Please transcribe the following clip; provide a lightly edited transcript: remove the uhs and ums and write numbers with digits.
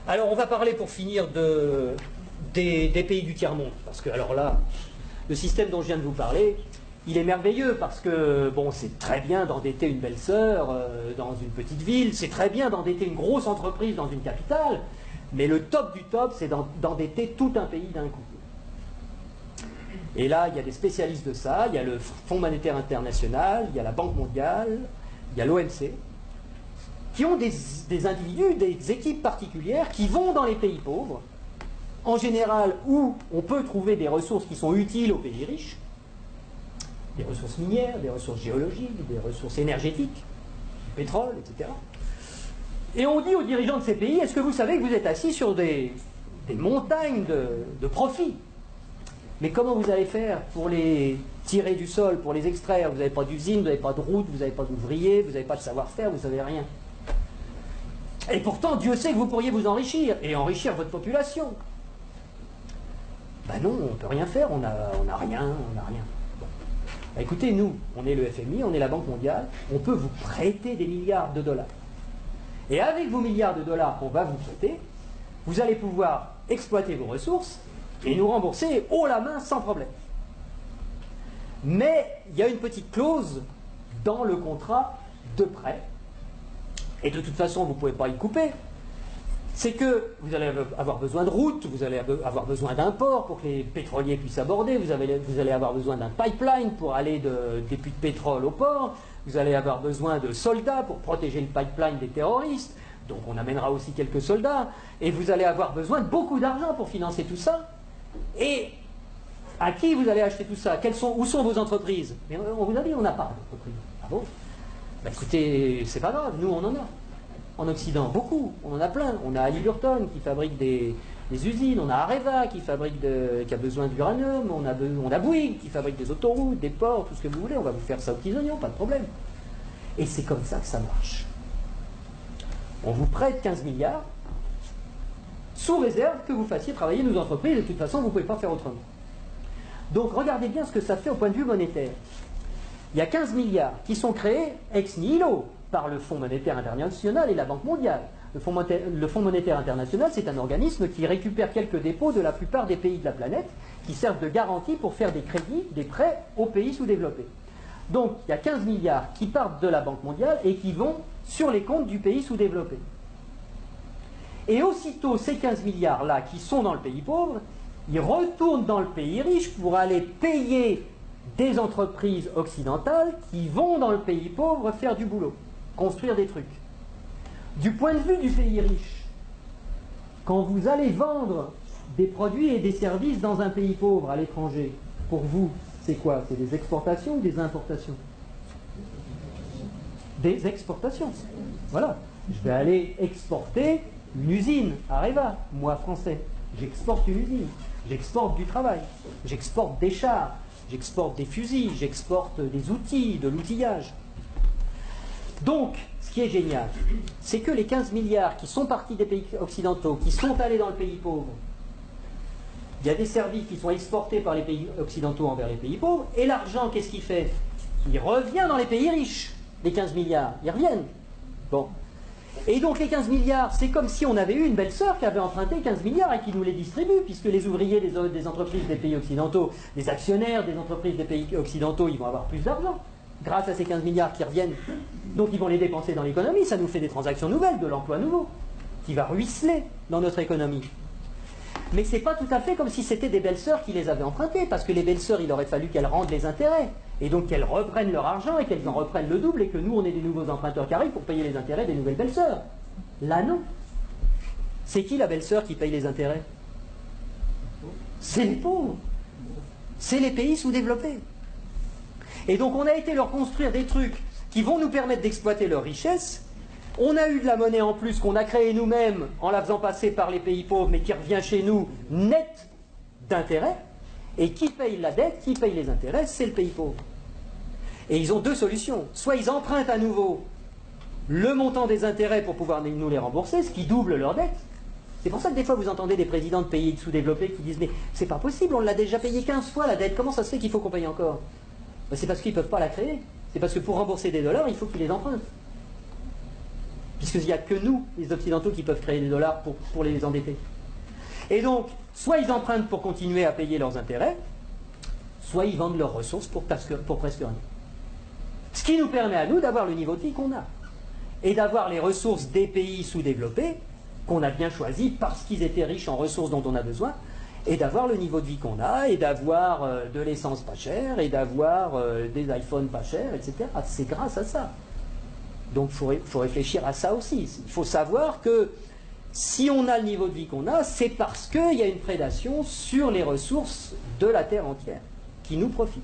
Alors, on va parler pour finir des pays du tiers-monde. Parce que, alors là, le système dont je viens de vous parler, il est merveilleux parce que, bon, c'est très bien d'endetter une belle sœur dans une petite ville, c'est très bien d'endetter une grosse entreprise dans une capitale, mais le top du top, c'est d'endetter tout un pays d'un coup. Et là, il y a des spécialistes de ça, il y a le Fonds monétaire international, il y a la Banque mondiale, il y a l'OMC, qui ont des individus, des équipes particulières qui vont dans les pays pauvres, en général où on peut trouver des ressources qui sont utiles aux pays riches, des ressources minières, des ressources géologiques, des ressources énergétiques, du pétrole, etc. Et on dit aux dirigeants de ces pays, est-ce que vous savez que vous êtes assis sur des montagnes de profits? Mais comment vous allez faire pour les tirer du sol, pour les extraire? Vous n'avez pas d'usine, vous n'avez pas de route, vous n'avez pas d'ouvriers, vous n'avez pas de savoir-faire, vous n'avez rien. Et pourtant, Dieu sait que vous pourriez vous enrichir, et enrichir votre population. Ben non, on ne peut rien faire, on n'a rien, on n'a rien. Bon. Ben écoutez, nous, on est le FMI, on est la Banque mondiale, on peut vous prêter des milliards de dollars. Et avec vos milliards de dollars qu'on va vous prêter, vous allez pouvoir exploiter vos ressources et nous rembourser haut la main sans problème. Mais il y a une petite clause dans le contrat de prêt, et de toute façon vous ne pouvez pas y couper, c'est que vous allez avoir besoin de routes, vous allez avoir besoin d'un port pour que les pétroliers puissent aborder, vous allez avoir besoin d'un pipeline pour aller des puits de pétrole au port, vous allez avoir besoin de soldats pour protéger le pipeline des terroristes, donc on amènera aussi quelques soldats, et vous allez avoir besoin de beaucoup d'argent pour financer tout ça. Et à qui vous allez acheter tout ça? Où sont vos entreprises? Mais on vous a dit, on n'a pas d'entreprise. Ah bon? Ben écoutez, c'est pas grave, nous on en a. En Occident, beaucoup, on en a plein. On a Halliburton qui fabrique des usines, on a Areva qui a besoin d'uranium, on a Bouygues qui fabrique des autoroutes, des ports, tout ce que vous voulez, on va vous faire ça aux petits oignons, pas de problème. Et c'est comme ça que ça marche. On vous prête 15 milliards, sous réserve que vous fassiez travailler nos entreprises, et de toute façon, vous ne pouvez pas faire autrement. Donc, regardez bien ce que ça fait au point de vue monétaire. Il y a 15 milliards qui sont créés ex nihilo par le Fonds monétaire international et la Banque mondiale. Le Fonds monétaire international, c'est un organisme qui récupère quelques dépôts de la plupart des pays de la planète, qui servent de garantie pour faire des crédits, des prêts aux pays sous-développés. Donc, il y a 15 milliards qui partent de la Banque mondiale et qui vont sur les comptes du pays sous-développé. Et aussitôt, ces 15 milliards-là qui sont dans le pays pauvre, ils retournent dans le pays riche pour aller payer des entreprises occidentales qui vont dans le pays pauvre faire du boulot, construire des trucs. Du point de vue du pays riche, quand vous allez vendre des produits et des services dans un pays pauvre à l'étranger, pour vous, c'est quoi? C'est des exportations ou des importations? Des exportations. Voilà. Je vais aller exporter une usine, Areva, moi français. J'exporte une usine, j'exporte du travail, j'exporte des chars, j'exporte des fusils, j'exporte des outils, de l'outillage. Donc, ce qui est génial, c'est que les 15 milliards qui sont partis des pays occidentaux, qui sont allés dans le pays pauvre, il y a des services qui sont exportés par les pays occidentaux envers les pays pauvres, et l'argent, qu'est-ce qu'il fait? Il revient dans les pays riches, les 15 milliards, ils reviennent. Bon. Et donc les 15 milliards, c'est comme si on avait eu une belle-sœur qui avait emprunté 15 milliards et qui nous les distribue, puisque les ouvriers des entreprises des pays occidentaux, les actionnaires des entreprises des pays occidentaux, ils vont avoir plus d'argent grâce à ces 15 milliards qui reviennent. Donc ils vont les dépenser dans l'économie, ça nous fait des transactions nouvelles, de l'emploi nouveau, qui va ruisseler dans notre économie. Mais c'est pas tout à fait comme si c'était des belles-sœurs qui les avaient empruntées, parce que les belles-sœurs, il aurait fallu qu'elles rendent les intérêts, et donc qu'elles reprennent leur argent et qu'elles en reprennent le double, et que nous, on ait des nouveaux emprunteurs qui arrivent pour payer les intérêts des nouvelles belles-sœurs. Là, non. C'est qui la belle-sœur qui paye les intérêts? C'est les pauvres. C'est les pays sous-développés. Et donc, on a été leur construire des trucs qui vont nous permettre d'exploiter leur richesse. On a eu de la monnaie en plus qu'on a créée nous-mêmes en la faisant passer par les pays pauvres, mais qui revient chez nous net d'intérêts. Et qui paye la dette, qui paye les intérêts, c'est le pays pauvre. Et ils ont deux solutions. Soit ils empruntent à nouveau le montant des intérêts pour pouvoir nous les rembourser, ce qui double leur dette. C'est pour ça que des fois vous entendez des présidents de pays sous-développés qui disent « Mais c'est pas possible, on l'a déjà payé 15 fois la dette, comment ça se fait qu'il faut qu'on paye encore ?» Ben, c'est parce qu'ils ne peuvent pas la créer. C'est parce que pour rembourser des dollars, il faut qu'ils les empruntent. puisqu'il n'y a que nous, les Occidentaux, qui peuvent créer des dollars pour les endetter. Et donc, soit ils empruntent pour continuer à payer leurs intérêts, soit ils vendent leurs ressources pour presque rien. Ce qui nous permet à nous d'avoir le niveau de vie qu'on a, et d'avoir les ressources des pays sous-développés, qu'on a bien choisis parce qu'ils étaient riches en ressources dont on a besoin, et d'avoir le niveau de vie qu'on a, et d'avoir de l'essence pas chère, et d'avoir des iPhones pas chers, etc. C'est grâce à ça. Donc il faut réfléchir à ça aussi. Il faut savoir que si on a le niveau de vie qu'on a, c'est parce qu'il y a une prédation sur les ressources de la Terre entière, qui nous profitent.